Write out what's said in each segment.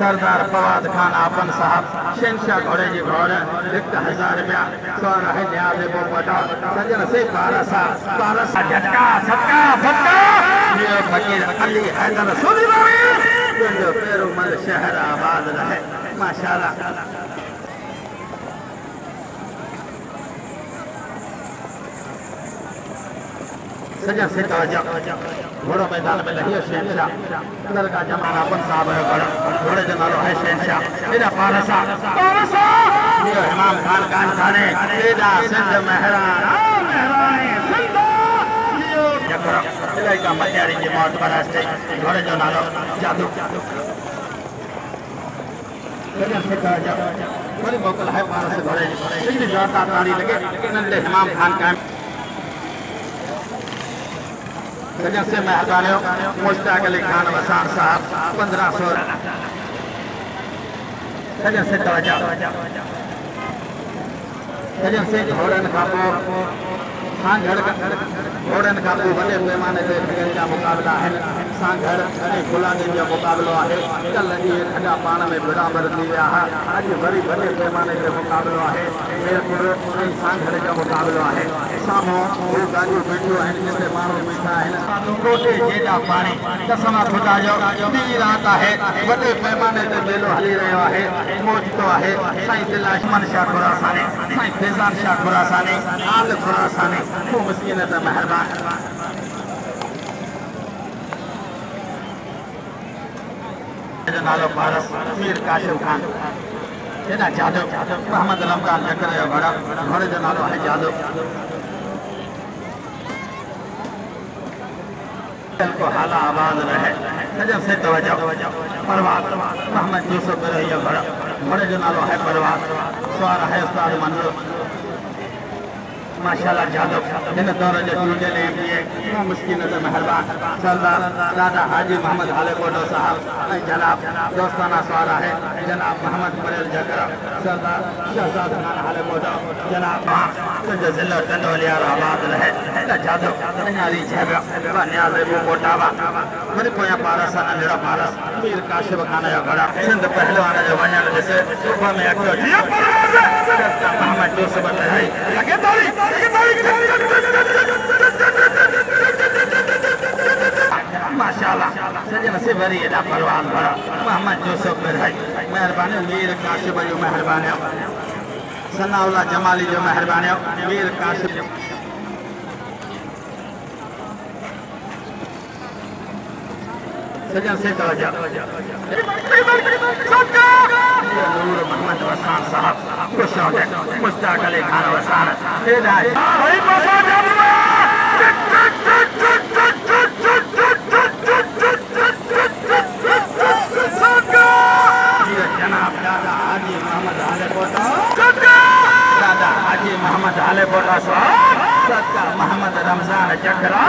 सरदार फवाद खान आपन साहब शहनशाह घोड़े जी घोड़े 1000 रुपया सोना है न्याज वो पटा सजन से 12 झटका सटका फटका ये फकीर अली हैदर सुनी तुझो पेरुमल शहर आबाद रहे माशाल्लाह। सजा से तवज्जो घोड़ो मैदान में लही शहनशाह अंदर का जमाना अपन साहब है घोड़े जो नालो है शहनशाह मेरा पारसा ये इमाम खान खाने तेरा सिंध मेहरान सिंध लियो जकरा इलाही का मटियारी की मौत बरास्ते घोड़े जो नालो जादू सजा से तवज्जो बड़ी मोकल है पारस घोड़े इतनी जोरदार ताली लगे नंदे इमाम खान का सजन से मेहरबानी मुश्ताक अली खान वसान साहब 1500 सजन से तवज्जो सजन से घोड़न का सांघड़ घोड़न का वॾे पैमाने ते का मुक़ाबला है सांघड़ गुलाबी जो मुक़ाबलो है कल ये खड़ा पान में बराबर थी विया अज वरी वॾे पैमाने ते मुक़ाबलो है मीरपुर सांघड़ जो मुक़ाबलो है सामो वो गाड़ियों बैठियो आहिनि जिते माण्हू बीठा आहिनि कोटे जेॾा पाणी कसम खुदा जो ॾींहुं रात आहे वॾे पैमाने ते मेलो हली रहियो आहे मौजतो आहे साईं दिलाशमन शाह खुरासानी साईं फैज़ान शाह खुरासानी आल खुरासानी को मिस्किन ते मेहरबान जो नालो पारस मीर काशिम खान एॾा जादू मोहम्मद रमज़ान जकर जो घोड़े जो नालो है जादू को हाला आबाद रहे सजन से तवज्जो परवाज़ मोहम्मद यूसुफ रहियो घोड़े जो नालो है परवाज़ सवार है उस्ताद मंजूर माशाल्लाह जादू इन दौर जो चूंडे ने मुश्किन ते मेहरबान सरदार दादा हाजी मोहम्मद हाले कोटो साहब जनाब दोस्ताना सवारा है जनाब मोहम्मद परेल जकर सरदार शहजाद खान हाले कोटो जनाब तुझो जिलो टंडोलिया आबाद रहे जादू नाली छेब न्याज कोटावा वरी पोयां पारस नंढड़ा पारस मीर काशिम खान जो घड़ा सिंध पहलवान जो वञण ॾिस सुबह में अचो मोहम्मद यूसुफ रही लगे ताली माशाल्लाह सजन से वरी एॾा परवान भरा मोहम्मद यूसुफ रही मेहरबानी मीर काशिम जो मेहरबानी सनाउल्लाह जमाली जो मेहरबानी मीर काशिम सजन से तवज्जो नूर मोहम्मद वसान साहब खुश हो गए मुश्ताक अली खान वसान जनाब दादा हाजी मोहम्मद हाले कोटा दादा हाजी मोहम्मद हाले कोटा साहब सदका मोहम्मद रमज़ान जकरा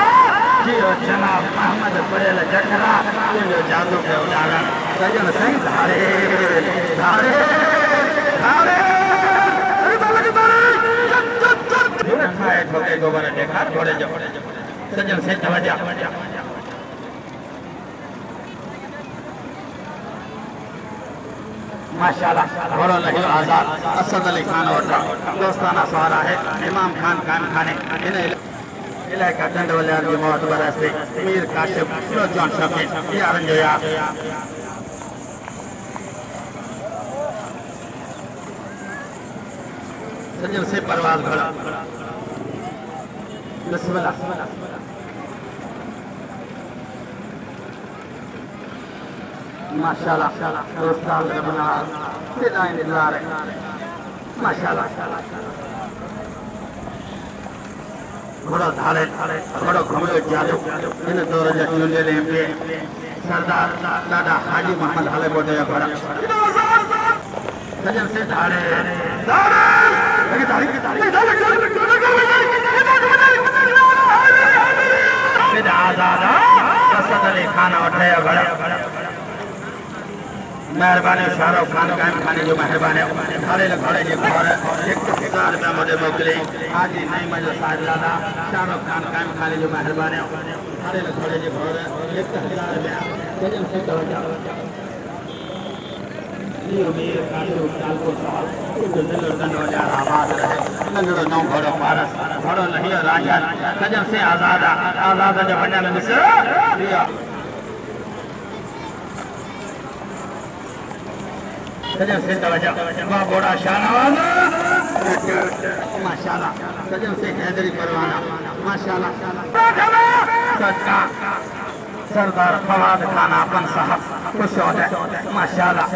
जियो जनाब मोहम्मद परेल जकरा तुझो जादू के उदाहरण सजन सही धारे धारे धारे खाए ठोके गोबर देखा घोड़े जो सजन से तवज्जो माशाल्लाह घोड़ो लहियो आजाद असद अली खान वटा दोस्ताना सवारा है इमाम खान खाने इन इलाका टंडोलिया की मौत बरसते मीर काशिम जॉन शफी यारन जो यार सजन से परवाज़ घोड़ा बिस्मिल्लाह माशाल्लाह दोस्तान रबना दिलाइन दिलारे माशाल्लाह घोड़ो धारे घोड़ो घूमो जादू इन दौर जो चूंडे ने सरदार दादा हाजी मोहम्मद हाले कोटे जो घोड़ा सजन से धारे आजाद असद अली खान वठे घोड़ा मेहरबानी शाहरुख खान कायम खाने जो मेहरबानी घोड़े घोड़े जी घोर 1000 रुपया मुझे मोकली हाजी नहीं मजो साजलादा शाहरुख खान कायम खाने जो मेहरबानी घोड़े घोड़े जी घोर 1000 रुपया सजन से तवज्जो मीर काशिम सालपुर साहब जो दिल टंडोलिया आबाद रहे नंढड़ो नौ घोड़ो पारस घोड़ो लहियो राजन सजन से आजाद जो वञण ॾिस सजन से तवज्जो वाह घोड़ा शाहनवाज माशाल्लाह सजन से हैदरी परवाना माशाल्लाह सदका सरदार फवाद खान अपन साहब खुश हो जाए माशाल्लाह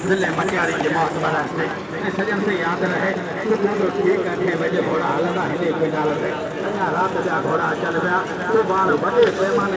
दिल्ली मटियारी के मौत बरसते सजन से याद रहे तो ठीक 8 बजे घोड़ा हलंदा हिते पेडाल ते रात जा घोड़ा चल पिया तो बार बड़े पैमाने